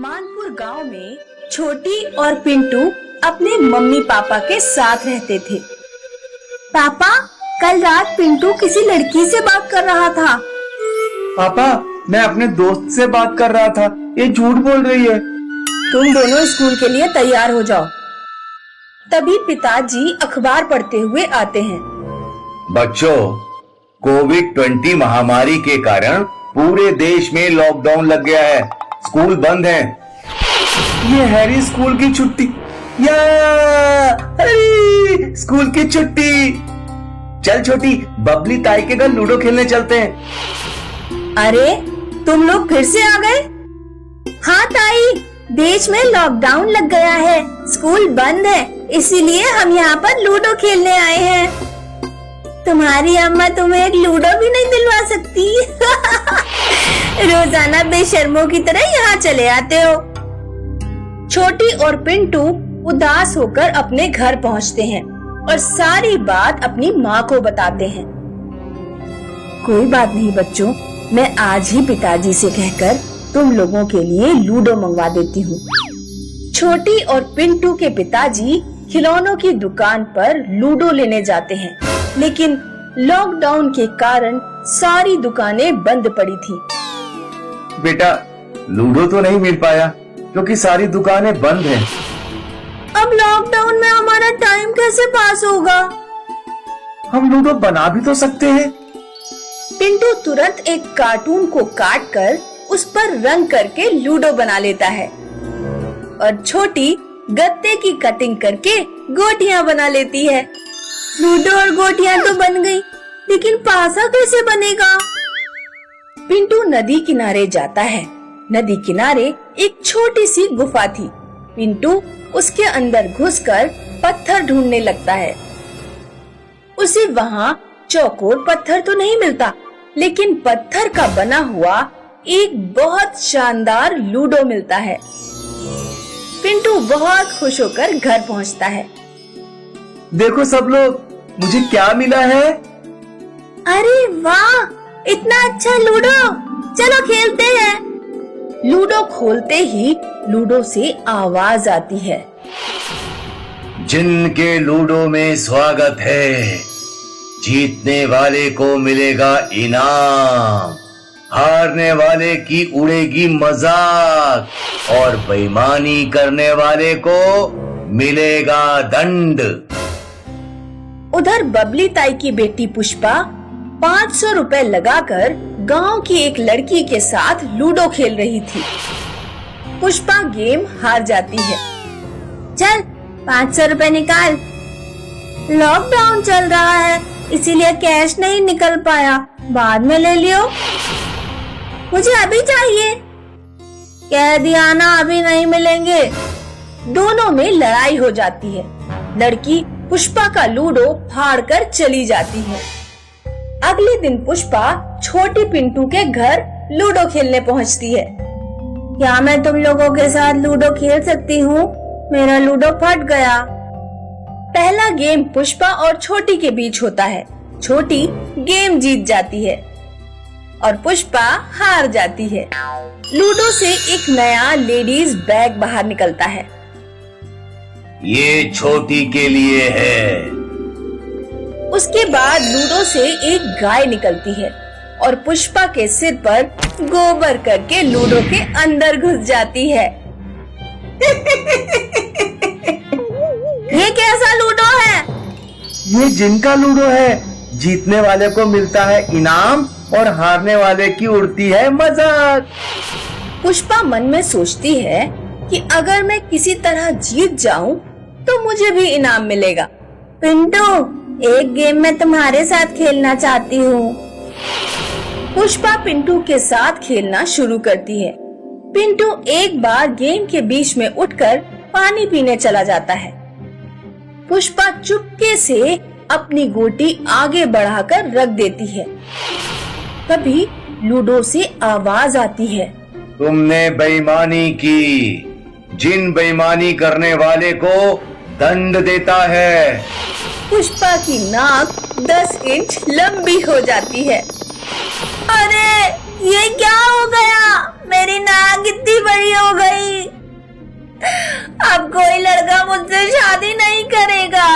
मानपुर गांव में छोटी और पिंटू अपने मम्मी पापा के साथ रहते थे। पापा, कल रात पिंटू किसी लड़की से बात कर रहा था। पापा, मैं अपने दोस्त से बात कर रहा था। ये झूठ बोल रही है। तुम दोनों स्कूल के लिए तैयार हो जाओ। तभी पिताजी अखबार पढ़ते हुए आते हैं। बच्चों, कोविड-20 महामारी के कारण पूरे देश में लॉकडाउन लग गया है। स्कूल बंद है। ये हैरी स्कूल की छुट्टी। या हैरी स्कूल की छुट्टी। चल छोटी, बबली ताई के घर लूडो खेलने चलते हैं। अरे, तुम लोग फिर से आ गए? हाँ ताई, देश में लॉकडाउन लग गया है, स्कूल बंद है, इसीलिए हम यहाँ पर लूडो खेलने आए हैं। तुम्हारी अम्मा तुम्हें एक लूडो भी नहीं दिलवा सकती। रोजाना बेशर्मों की तरह यहाँ चले आते हो। छोटी और पिंटू उदास होकर अपने घर पहुँचते हैं और सारी बात अपनी माँ को बताते हैं। कोई बात नहीं बच्चों, मैं आज ही पिताजी से कहकर तुम लोगों के लिए लूडो मंगवा देती हूँ। छोटी और पिंटू के पिताजी खिलौनों की दुकान पर लूडो लेने जाते हैं, लेकिन लॉकडाउन के कारण सारी दुकानें बंद पड़ी थी। बेटा, लूडो तो नहीं मिल पाया क्योंकि सारी दुकानें बंद हैं। अब लॉकडाउन में हमारा टाइम कैसे पास होगा? हम लूडो बना भी तो सकते हैं। पिंटू तुरंत एक कार्टून को काटकर उस पर रंग करके लूडो बना लेता है और छोटी गत्ते की कटिंग करके गोटियां बना लेती है। लूडो और गोटियां तो बन गई, लेकिन पासा कैसे बनेगा? पिंटू नदी किनारे जाता है। नदी किनारे एक छोटी सी गुफा थी। पिंटू उसके अंदर घुसकर पत्थर ढूंढने लगता है। उसे वहाँ चौकोर पत्थर तो नहीं मिलता, लेकिन पत्थर का बना हुआ एक बहुत शानदार लूडो मिलता है। पिंटू बहुत खुश होकर घर पहुँचता है। देखो सब लोग, मुझे क्या मिला है। अरे वाह, इतना अच्छा लूडो, चलो खेलते हैं। लूडो खोलते ही लूडो से आवाज आती है। जिनके लूडो में स्वागत है, जीतने वाले को मिलेगा इनाम, हारने वाले की उड़ेगी मजाक और बेईमानी करने वाले को मिलेगा दंड। उधर बबली ताई की बेटी पुष्पा 500 रुपए लगाकर गांव की एक लड़की के साथ लूडो खेल रही थी। पुष्पा गेम हार जाती है। चल 500 रुपए निकाल। लॉकडाउन चल रहा है, इसीलिए कैश नहीं निकल पाया, बाद में ले लियो। मुझे अभी चाहिए। कह दिया ना, अभी नहीं मिलेंगे। दोनों में लड़ाई हो जाती है। लड़की पुष्पा का लूडो फाड़कर चली जाती है। अगले दिन पुष्पा छोटी पिंटू के घर लूडो खेलने पहुंचती है। क्या मैं तुम लोगों के साथ लूडो खेल सकती हूँ? मेरा लूडो फट गया। पहला गेम पुष्पा और छोटी के बीच होता है। छोटी गेम जीत जाती है और पुष्पा हार जाती है। लूडो से एक नया लेडीज बैग बाहर निकलता है। ये छोटी के लिए है। उसके बाद लूडो से एक गाय निकलती है और पुष्पा के सिर पर गोबर करके लूडो के अंदर घुस जाती है। ये कैसा लूडो है? ये जिनका लूडो है। जीतने वाले को मिलता है इनाम और हारने वाले की उड़ती है मजाक। पुष्पा मन में सोचती है कि अगर मैं किसी तरह जीत जाऊं तो मुझे भी इनाम मिलेगा। पिंटू, एक गेम में तुम्हारे साथ खेलना चाहती हूँ। पुष्पा पिंटू के साथ खेलना शुरू करती है। पिंटू एक बार गेम के बीच में उठकर पानी पीने चला जाता है। पुष्पा चुपके से अपनी गोटी आगे बढ़ाकर रख देती है। तभी लूडो से आवाज आती है। तुमने बेईमानी की, जिन बेईमानी करने वाले को दंड देता है। पुष्पा की नाक 10 इंच लंबी हो जाती है। अरे ये क्या हो गया? मेरी नाक इतनी बड़ी हो गई। अब कोई लड़का मुझसे शादी नहीं करेगा।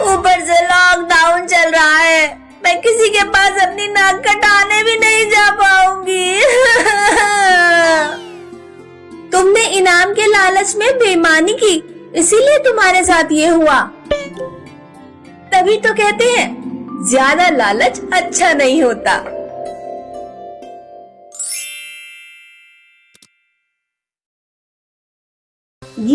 ऊपर से लॉकडाउन चल रहा है, मैं किसी के पास अपनी नाक कटाने भी नहीं जा पाऊंगी। तुमने इनाम के लालच में बेईमानी की, इसीलिए तुम्हारे साथ ये हुआ। तभी तो कहते हैं ज्यादा लालच अच्छा नहीं होता।